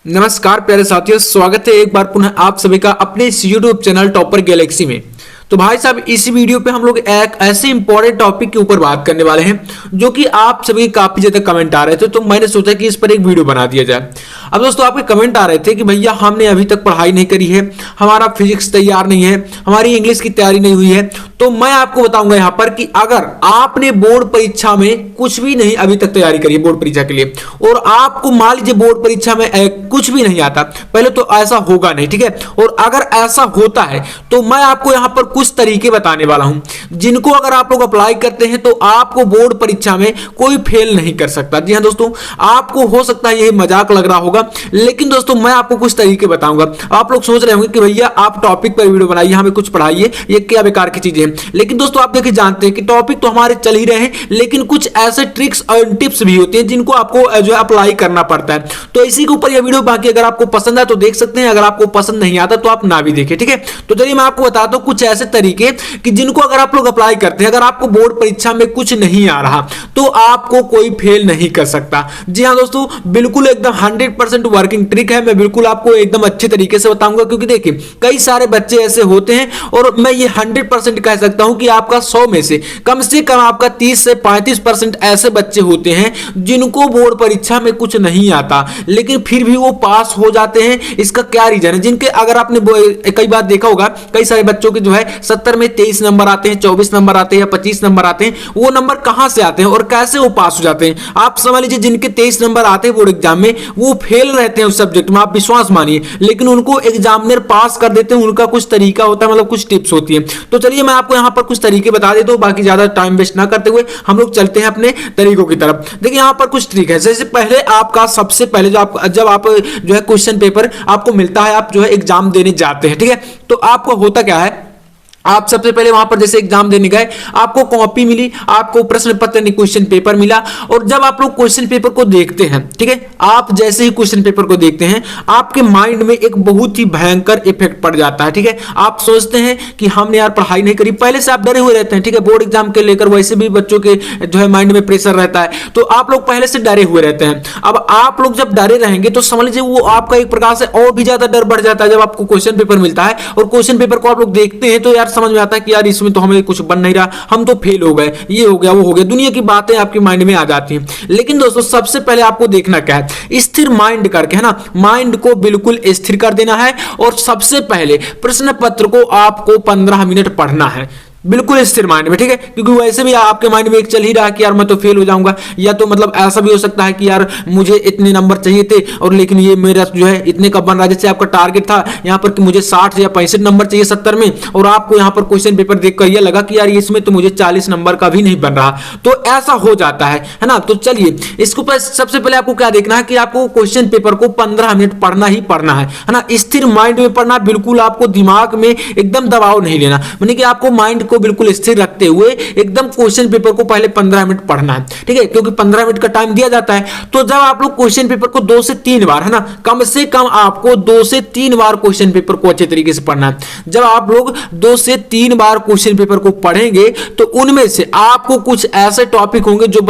नमस्कार प्यारे साथियों, स्वागत है एक बार पुनः आप सभी का अपने इस YouTube चैनल टॉपर गैलेक्सी में। तो भाई साहब, इस वीडियो पे हम लोग एक ऐसे इंपॉर्टेंट टॉपिक के ऊपर बात करने वाले हैं जो कि आप सभी काफी ज्यादा कमेंट आ रहे थे, तो मैंने सोचा कि इस पर एक वीडियो बना दिया जाए। अब दोस्तों, आपके कमेंट आ रहे थे कि भैया हमने अभी तक पढ़ाई नहीं करी है, हमारा फिजिक्स तैयार नहीं है, हमारी इंग्लिश की तैयारी नहीं हुई है। तो मैं आपको बताऊंगा यहाँ पर कि अगर आपने बोर्ड परीक्षा में कुछ भी नहीं अभी तक तैयारी करी है बोर्ड परीक्षा के लिए, और आपको मान लीजिए बोर्ड परीक्षा में कुछ भी नहीं आता, पहले तो ऐसा होगा नहीं, ठीक है। और अगर ऐसा होता है तो मैं आपको यहाँ पर कुछ तरीके बताने वाला हूं जिनको अगर आप लोग अप्लाई करते हैं तो आपको बोर्ड परीक्षा में कोई फेल नहीं कर सकता। जी हां दोस्तों, आपको हो सकता है ये मजाक लग रहा होगा, लेकिन दोस्तों मैं आपको कुछ तरीके बताऊंगा। आप लोग सोच रहे होंगे कि भैया आप टॉपिक पर वीडियो बनाइए, हमें कुछ पढ़ाइए, ये क्या बेकार की चीजें हैं। लेकिन दोस्तों आप देखिए, जानते हैं कि टॉपिक तो हमारे चल ही रहे हैं, लेकिन कुछ ऐसे ट्रिक्स और टिप्स भी होते हैं जिनको आपको जो है अप्लाई करना पड़ता है। तो इसी के ऊपर यह वीडियो, बाकी अगर आपको पसंद है तो देख सकते हैं, अगर आपको पसंद नहीं आता तो आप ना भी देखें, ठीक है। तो चलिए मैं आपको बताता हूं कुछ ऐसे तरीके कि जिनको अगर आप लोग अप्लाई करते हैं, अगर आपको बोर्ड परीक्षा में कुछ नहीं आ रहा तो आपको कोई फेल नहीं कर सकता। जी हां दोस्तों, बिल्कुल एकदम 100% वर्किंग ट्रिक है। मैं बिल्कुल आपको एकदम अच्छे तरीके से बताऊंगा, क्योंकि देखिए कई सारे बच्चे ऐसे होते हैं, और मैं ये 100% कह सकता हूं कि आपका 100 में से कम आपका 30 से 35% ऐसे बच्चे होते हैं जिनको बोर्ड परीक्षा में कुछ नहीं आता, लेकिन फिर भी वो पास हो जाते हैं। इसका क्या रीजन है? जिनके अगर आपने कई बार देखा होगा, कई सारे बच्चों के जो है 70 में 23 नंबर आते हैं, 24 नंबर आते हैं या 25 नंबर आते हैं। वो नंबर कहां से आते हैं और कैसे वो पास हो जाते हैं? आप समझ लीजिए, जिनके 23 नंबर आते हैं बोर्ड एग्जाम में, वो फेल रहते हैं उस सब्जेक्ट में, आप विश्वास मानिए, लेकिन उनको एग्जामिनर पास कर देते हैं। उनका कुछ तरीका होता है, मतलब कुछ टिप्स होती है। तो चलिए मैं आपको यहां पर कुछ तरीके बता देता हूं, बाकी ज्यादा टाइम वेस्ट ना करते हुए हम लोग चलते हैं अपने तरीकों की तरफ। देखिए यहां पर कुछ ट्रिक है। जैसे पहले आपका सबसे पहले जब आप जो है क्वेश्चन पेपर आपको मिलता है, आप जो है एग्जाम देने जाते हैं, ठीक है। तो आपको होता क्या है, आप सबसे पहले वहां पर जैसे एग्जाम देने गए, आपको कॉपी मिली, आपको प्रश्न पत्र नहीं क्वेश्चन पेपर मिला। और जब आप लोग क्वेश्चन पेपर को देखते हैं, ठीक है, आप जैसे ही क्वेश्चन पेपर को देखते हैं, आपके माइंड में एक बहुत ही भयंकर इफेक्ट पड़ जाता है, ठीक है। आप सोचते हैं कि हमने यार पढ़ाई नहीं करी, पहले से आप डरे हुए रहते हैं, ठीक है। बोर्ड एग्जाम के लेकर वैसे भी बच्चों के जो है माइंड में प्रेशर रहता है, तो आप लोग पहले से डरे हुए रहते हैं। अब आप लोग जब डरे रहेंगे तो समझ लीजिए वो आपका एक प्रकार से और भी ज्यादा डर बढ़ जाता है। जब आपको क्वेश्चन पेपर मिलता है और क्वेश्चन पेपर को आप लोग देखते हैं, तो यार समझ में आता है कि यार इसमें तो हमें कुछ बन नहीं रहा, हम तो फेल हो गए, ये हो गया वो हो गया, दुनिया की बातें आपके माइंड में आ जाती हैं। लेकिन दोस्तों सबसे पहले आपको देखना क्या है, स्थिर माइंड करके, है ना, माइंड को बिल्कुल स्थिर कर देना है। और सबसे पहले प्रश्न पत्र को आपको 15 मिनट पढ़ना है, बिल्कुल स्थिर माइंड में, ठीक है। क्योंकि वैसे भी आपके माइंड में एक चल ही रहा है कि यार मैं तो फेल हो जाऊंगा, या तो मतलब ऐसा भी हो सकता है कि यार मुझे इतने नंबर चाहिए थे और लेकिन ये मेरा जो है इतने का बन रहा है। जैसे आपका टारगेट था यहाँ पर कि मुझे 60 या 65 नंबर चाहिए 70 में, और आपको यहाँ पर क्वेश्चन पेपर देखकर ये लगा कि यार इसमें तो मुझे 40 नंबर का भी नहीं बन रहा। तो ऐसा हो जाता है ना। तो चलिए इसको सबसे पहले आपको क्या देखना है कि आपको क्वेश्चन पेपर को 15 मिनट पढ़ना ही पढ़ना है ना। स्थिर माइंड में पढ़ना, बिल्कुल आपको दिमाग में एकदम दबाव नहीं लेना, यानी कि आपको माइंड को बिल्कुल स्थिर रखते हुए एकदम क्वेश्चन पेपर को पहले 15 मिनट पढ़ना है, ठीक है। क्योंकि 15 मिनट का टाइम दिया जाता है। तो जब आप लोग क्वेश्चन पेपर को 2 से 3 बार, है ना, कम से कम आपको 2 से 3 बार क्वेश्चन पेपर को अच्छे तरीके से पढ़ना है। जब आप लोग 2 से 3 बार क्वेश्चन पेपर को पढ़ेंगे तो उनमें से आपको कुछ ऐसे टॉपिक होंगे जिन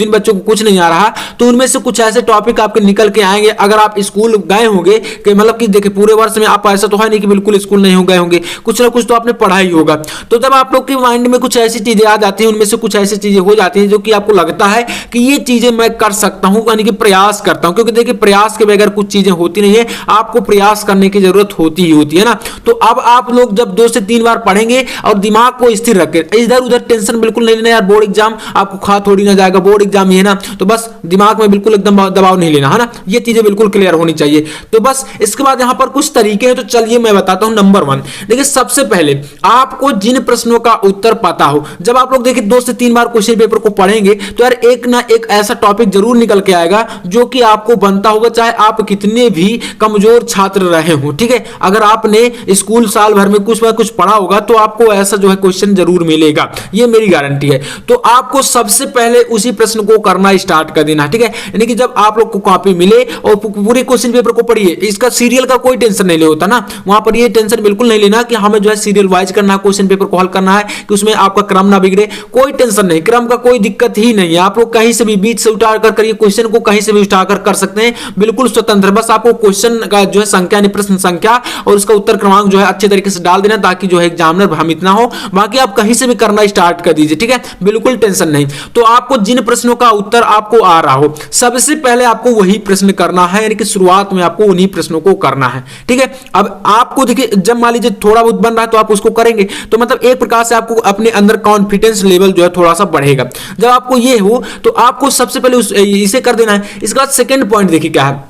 बच्चों को कुछ नहीं आ रहा, तो उनमें से कुछ ऐसे टॉपिक आपके निकल के आएंगे। अगर आप स्कूल गए होंगे, कि मतलब कि देखिए पूरे वर्ष में आप ऐसा तो है नहीं कि बिल्कुल स्कूल नहीं हो गए होंगे, कुछ ना कुछ तो आपने पढ़ा ही होगा। तो जब आप लोग के माइंड में कुछ ऐसी चीजें आ जाती हैं, उनमें से कुछ ऐसी चीजें हो जाती हैं जो कि आपको लगता है कि ये चीजें मैं कर सकता हूं, यानी कि प्रयास करता हूं। क्योंकि देखिए प्रयास के बगैर कुछ चीजें होती नहीं है, आपको प्रयास करने की जरूरत होती ही होती है ना। तो अब आप लोग जब 2 से 3 बार पढ़ेंगे और दिमाग को स्थिर रखें, इधर उधर टेंशन बिल्कुल नहीं लेना। यार बोर्ड एग्जाम आपको खा थोड़ी ना जाएगा, बोर्ड एग्जाम ही है ना, तो बस दिमाग में बिल्कुल एकदम दबाव नहीं लेना, है ना। ये चीजें बिल्कुल क्लियर होनी चाहिए। तो बस इसके बाद यहां पर कुछ तरीके हैं, तो चलिए मैं बताता हूं। नंबर 1, देखिए सबसे पहले आपको जिन प्रश्नों का उत्तर पता हो, जब आप लोग देखिए 2 से 3 बार क्वेश्चन पेपर को पढ़ेंगे तो यार एक ना एक ऐसा टॉपिक जरूर निकल के आएगा जो कि आपको बनता होगा, चाहे आप कितने भी कमजोर छात्र रहे हो, ठीक है। अगर आपने स्कूल साल भर में कुछ ना कुछ पढ़ा होगा तो आपको ऐसा जो है क्वेश्चन जरूर मिलेगा, ये मेरी गारंटी है। तो आपको सबसे पहले उसी प्रश्न को करना स्टार्ट कर देना, ठीक है। यानी कि जब आप लोग को कॉपी मिले और पूरे क्वेश्चन पेपर को पढ़िए, इसका सीरियल का कोई टेंशन नहीं ले होता ना, वहां पर ये टेंशन बिल्कुल नहीं लेना कि हमें जो है सीरियल वाइज करना, क्वेश्चन पेपर को हल करना है कि उसमें आपका क्रम ना बिगड़े, कोई टेंशन नहीं, क्रम का कोई दिक्कत ही नहीं है। आप लोग कहीं से भी बीच से उठाकर करिए, क्वेश्चन को कहीं से भी उठाकर कर सकते हैं, बिल्कुल स्वतंत्र। बस आपको क्वेश्चन का जो है संख्या यानी प्रश्न संख्या और उसका उत्तर क्रमांक जो है अच्छे तरीके से डाल देना, ताकि जो है एग्जामिनर भ्रमित ना हो। बाकी आप कहीं से भी करना स्टार्ट कर दीजिए, ठीक है, बिल्कुल टेंशन नहीं। तो आपको जिन प्रश्नों का उत्तर आपको आ रहा हो, सबसे पहले आपको वही प्रश्न करना है, यानी कि शुरुआत में आपको उन्हीं प्रश्नों को करना है, ठीक है। अब आपको देखिए, जब मान लीजिए थोड़ा बहुत बन रहा है तो आप उसको करेंगे, तो मतलब एक प्रकार से आपको अपने अंदर कॉन्फिडेंस लेवल जो है थोड़ा सा बढ़ेगा। जब आपको ये हो तो आपको सबसे पहले इसे कर देना है। इसके बाद सेकंड पॉइंट देखिए क्या है,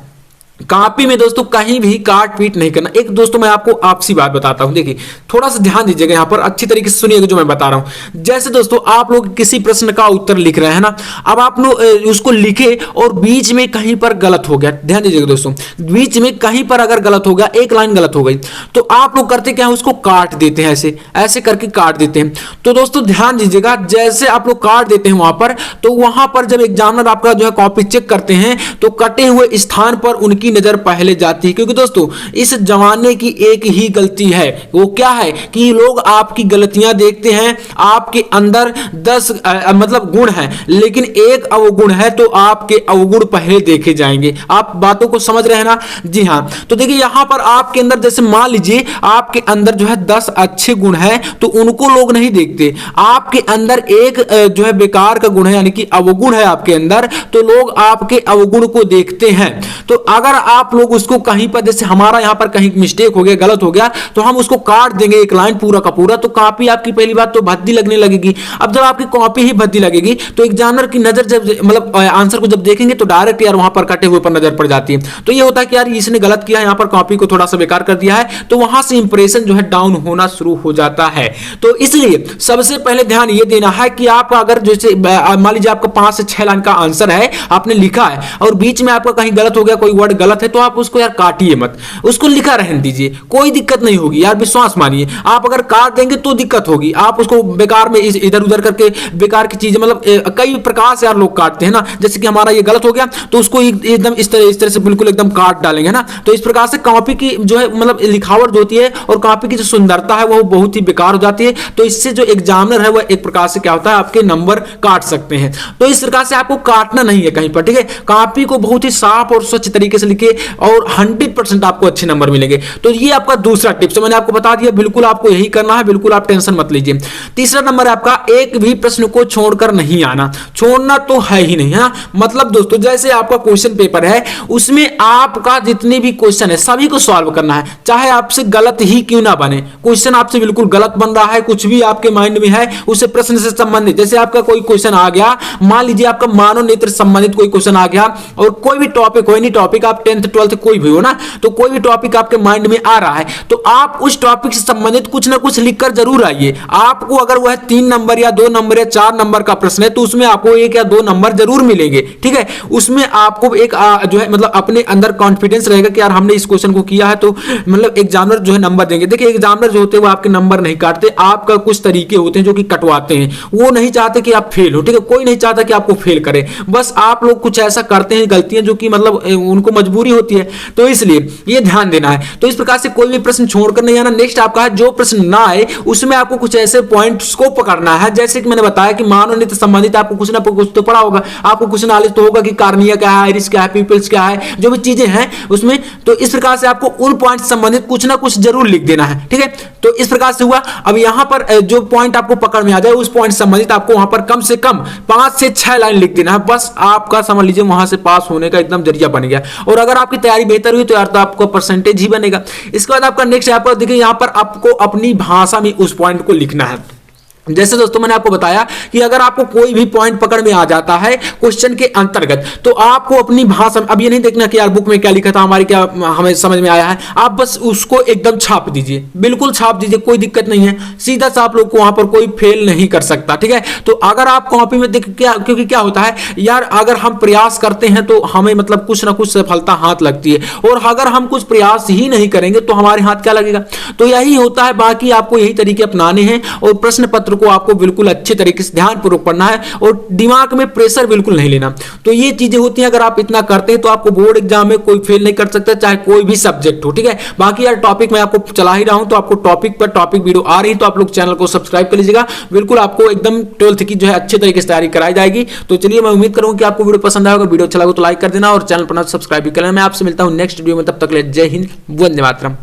कॉपी में दोस्तों कहीं भी काट पीट नहीं करना। एक दोस्तों मैं आपको आपसी बात बताता हूं, देखिए थोड़ा सा ध्यान दीजिएगा, यहां पर अच्छी तरीके से सुनिएगा जो मैं बता रहा हूं। जैसे दोस्तों आप लोग किसी प्रश्न का उत्तर लिख रहे हैं ना, अब आप लोग उसको लिखे और बीच में कहीं पर गलत हो गया, ध्यान दीजिएगा दोस्तों, बीच में कहीं पर अगर गलत हो गया, एक लाइन गलत हो गई, तो आप लोग करते क्या है, उसको काट देते हैं, ऐसे ऐसे करके काट देते हैं। तो दोस्तों ध्यान दीजिएगा, जैसे आप लोग काट देते हैं वहां पर, तो वहां पर जब एग्जामिनर आपका जो है कॉपी चेक करते हैं, तो कटे हुए स्थान पर उनकी नजर पहले जाती है। क्योंकि दोस्तों इस जमाने की एक ही गलती है, वो क्या है कि लोग आपकी गलतियां देखते हैं, आपके अंदर 10 मतलब गुण हैं, लेकिन एक अवगुण है, तो आपके अवगुण पहले देखे जाएंगे। आप बातों को समझ रहे हैं ना? जी हाँ। तो देखिए यहां पर आपके अंदर, जैसे मान लीजिए आपके अंदर जो है 10 अच्छे गुण हैं, तो उनको लोग नहीं देखते। आपके अंदर एक जो है बेकार का गुण है, यानी कि अवगुण है आपके अंदर, तो लोग आपके अवगुण को देखते हैं। तो अगर आप लोग उसको कहीं पर, जैसे हमारा यहां पर कहीं मिस्टेक हो गया, गलत हो गया, तो हम उसको काट देंगे एक लाइन पूरा का पूरा, तो कॉपी आपकी पहली बात तो भद्दी लगने लगेगी। अब जब आपकी कॉपी ही भद्दी लगेगी, तो एग्जामिनर की नजर जब मतलब आंसर को जब देखेंगे, तो डायरेक्ट यार वहां पर कटे हुए पर नजर पड़ जाती है। तो ये होता है कि यार इसने गलत किया, यहां पर कॉपी को थोड़ा सा बेकार कर दिया है, तो वहां से इंप्रेशन जो है डाउन होना शुरू हो जाता है। तो इसलिए सबसे पहले ध्यान ये देना है कि आप अगर जैसे मान लीजिए आपका 5 से 6 लाइन का आंसर है, आपने लिखा है और बीच में आपका कहीं गलत हो गया, कोई वर्ड गलत है, तो आप उसको यार काटिए मत, उसको लिखा रहने दीजिए, कोई दिक्कत नहीं होगी यार, विश्वास मानिए। आप अगर काट देंगे तो दिक्कत होगी, आप उसको बेकार में इधर उधर करके बेकार की चीजें, मतलब कई प्रकार से यार लोग काटते हैं ना, जैसे कि हमारा ये गलत हो गया तो उसको एकदम इस तरह से बिल्कुल एकदम काट डालेंगे ना, तो इस प्रकार से कॉपी की जो है मतलब लिखावट जो होती है और कॉपी की जो सुंदरता है वो बहुत ही बेकार हो जाती है। तो इससे जो एग्जामिनर है वह एक प्रकार से क्या होता है, आपके नंबर काट सकते हैं। तो इस प्रकार से आपको काटना नहीं है कहीं पर, ठीक है। कॉपी को बहुत ही साफ और स्वच्छ तरीके से लिखिए और 100% आपको अच्छे नंबर मिलेंगे। तो ये आपका दूसरा टिप्स मैंने आपको बता दिया, बिल्कुल आपको यही करना है, बिल्कुल आप टेंशन मत लीजिए। तीसरा नंबर है आपका, एक भी प्रश्न को छोड़कर नहीं आना। छोड़ना तो है ही नहीं, है मतलब दोस्तों, जैसे आपका क्वेश्चन पेपर है, उसमें आपका जितने भी क्वेश्चन है सभी को सॉल्व करना है, चाहे आपसे गलत ही क्यों ना बने। क्वेश्चन आपसे बिल्कुल गलत बन रहा है, कुछ भी आपके माइंड में है उसे प्रश्न से संबंधित, जैसे आपका कोई क्वेश्चन आ गया, मान लीजिए आपका मानव नेत्र संबंधित कोई क्वेश्चन आ गया, और कोई भी टॉपिक हो, नहीं टॉपिक आप 10th 12th कोई भी हो ना, तो कोई भी टॉपिक आपके माइंड में आ रहा है, तो आप उस टॉपिक से संबंधित कुछ ना कुछ लिखकर जरूर आइए। आपको अगर वह 3 नंबर या 2 नंबर या 4 नंबर का प्रश्न है, तो उसमें आपको 1 या 2 नंबर जरूर मिलेंगे, ठीक है। उसमें आपको एक जो है मतलब अपने अंदर कॉन्फिडेंस रहेगा कि यार हमने इस क्वेश्चन को किया है, तो मतलब एग्जामिनर जो है नंबर देंगे। देखिए एग्जामिनर जो होते हैं वो आपके नंबर नहीं काटते, आपका कुछ तरीके होते हैं जो कि कटवाते हैं, वो नहीं चाहते कि आप फेल हो, ठीक है। कोई नहीं चाहता कि आपको फेल करे, बस आप लोग कुछ ऐसा करते हैं गलतियां जो कि मतलब उनको मजबूरी होती है, तो इसलिए ये ध्यान देना है। तो इस प्रकार से कोई भी प्रश्न छोड़कर नहीं आना। नेक्स्ट आपका है, जो प्रश्न ना आए उसमें आपको कुछ ऐसे पॉइंट्स को पकड़ना है, जैसे कि मैंने बताया कि मानव नीति संबंधित आपको कुछ ना कुछ तो पढ़ा होगा, आपको कुछ नॉलेज तो होगा कि कार्निया क्या है, आइरिस क्या है, पीपल्स क्या है, जो भी चीजें हैं उसमें। तो इस प्रकार से आपको उन पॉइंट संबंधित कुछ ना कुछ जरूर लिख देना है, ठीक है। तो इस प्रकार से हुआ। अब यहां पर जो पॉइंट आपको पकड़ में आ जाए, उस पॉइंट संबंधित आपको वहां पर कम से कम 5 से 6 लाइन लिख देना है, बस आपका समझ लीजिए वहां से पास होने का एकदम जरिया बन गया। और अगर आपकी तैयारी बेहतर हुई तो यार तो आपको परसेंटेज ही बनेगा। इसके बाद आपका नेक्स्ट यहाँ पर देखिए, यहाँ पर आपको अपनी भाषा में उस पॉइंट को लिखना है। जैसे दोस्तों मैंने आपको बताया कि अगर आपको कोई भी पॉइंट पकड़ में आ जाता है क्वेश्चन के अंतर्गत, तो आपको अपनी भाषा में, अब ये नहीं देखना कि यार बुक में क्या लिखा था, हमारी क्या हमें समझ में आया है, आप बस उसको एकदम छाप दीजिए, बिल्कुल छाप दीजिए, कोई दिक्कत नहीं है। सीधा सा आप लोग को वहां पर कोई फेल नहीं कर सकता, ठीक है। तो अगर आप कॉपी में देख क्या, क्योंकि क्या होता है यार, अगर हम प्रयास करते हैं तो हमें मतलब कुछ ना कुछ सफलता हाथ लगती है, और अगर हम कुछ प्रयास ही नहीं करेंगे तो हमारे हाथ क्या लगेगा। तो यही होता है, बाकी आपको यही तरीके अपनाने हैं और प्रश्न पत्र सत्र को आपको बिल्कुल अच्छे तरीके से ध्यानपूर्वक पढ़ना है और दिमाग में प्रेशर बिल्कुल नहीं लेना। तो ये चीजें होती हैं, अगर आप इतना करते हैं तो आपको बोर्ड एग्जाम में कोई फेल नहीं कर सकता, चाहे कोई भी सब्जेक्ट हो। ठीक है, बाकी यार टॉपिक मैं आपको चला ही रहा हूं, तो आपको टॉपिक पर टॉपिक वीडियो आ रही तो आप लोग चैनल को सब्सक्राइब कर लीजिएगा। बिल्कुल आपको एकदम 12th की जो है अच्छे तरीके से तैयारी कराई जाएगी। तो चलिए, मैं उम्मीद करूंगा कि आपको वीडियो पसंद आएगा। वीडियो अच्छा लगा तो लाइक कर देना और चैनल पर सब्सक्राइब भी कर लेना। मैं आपसे मिलता हूं नेक्स्ट वीडियो में, तब तक ले जय हिंद, वंदे मातरम।